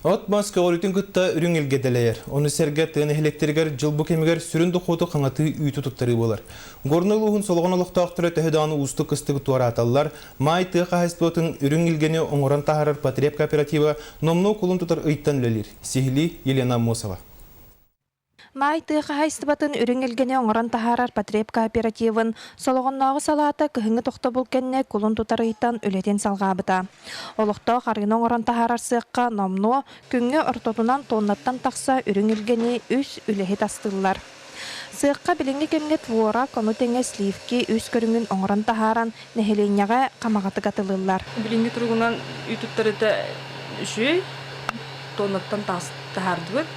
От Москва олитин кытта үрүң илгеделер. Оны серге тыны электригер жылбу кемигер сүрүн дохоту каңаты үйтү туттары болар. Горнолугун солгон олуктактыры төһөданы усту кыстыгы туараталлар. Май тыга хастботун үрүң илгене оңоран тахарар Потреб кооперативы номно кулун тутар ыйттан лелир. Сихли Елена Мосова. Май тыга хайстыбатын үрүңелгене оңоран тахарар Потреб кооперативын солоғыннағы салата кыһыңы тоқта болкенне кулун тутарыйтан үлетен салғабыта. Олықта қарғын оңоран тахарар сыққа номно күнге ортотунан тоннаттан тақса үрүңелгене үс үлехи тастылар. Сыққа біліңгі кемге твора кону теңе сливки үс көріңін оңоран тахаран нехеленяға қамағаты қатылылар. Біліңгі тұрғынан үйтіттарыда үші тоннаттан тахардыбыт.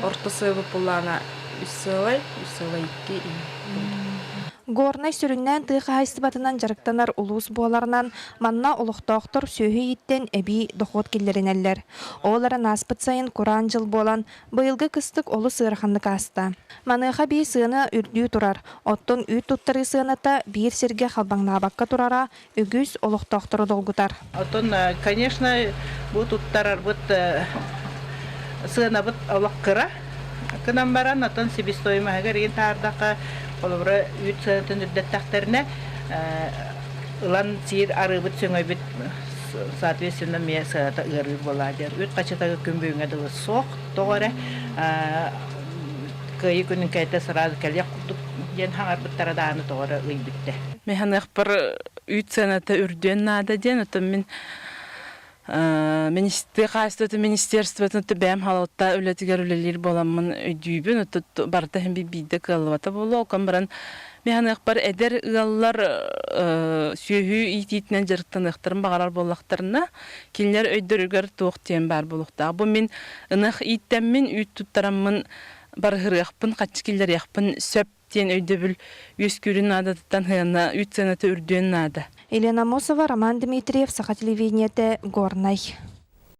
Ортасы бұпылана үссілай икки. Горнай сүрүннән тыға хайстыбатынан жарықтанар улус боларынан манна олықтақтыр сөйі еттен әбі дохот келдерінәлер. Олары наспыт сайын Құран жыл болан, бұйылғы кыстық олы сығырханды каста. Маныға бей сыны үрдүү тұрар. Оттон үйт туттары сыныта бір серге халбаңнабаққа тұрара үгіз олықтақтыры долгутар. Оттон, конечно, бұл туттарар бұт сына бұт олаққыра. Кынан баран, оттон себестойма әгер ең тардақа олыбыры үйт сынатын үрдеттақтарына ұлан сиыр ары бұт сөңөй бұт соответственно мен сыната ұғыры боладыр. Үйт қачатағы күнбөйіңе дұлы соқ, тоғыры күйі күнін кәйті сыразы кәлек құлдық ден хаңар бұттара дағаны тоғыры ұй бітті. Мен ханық бір үйт сыната үрден нада ден, оттон мен министерството бәм халатта үлетігер үлелер боламын өйдүйбін, барда хем бейді кылвата болу, оқан баран механық бар әдер ұғалар сүйі итетінен жырықтан ұқтырын бағалар болақтарына келінер өйдірігер тоқтен бар болуқта. Бұл мен ұнық иттенмен үйт тұттарамын бар ғырықпын, қатшыкелер яқпын сөптен өйдөбіл өскүрін адатыттан ғына үйт сәнаты үрден ады. Елена Мосова, Роман Дмитриев, Саха телевидениеті, Горнай.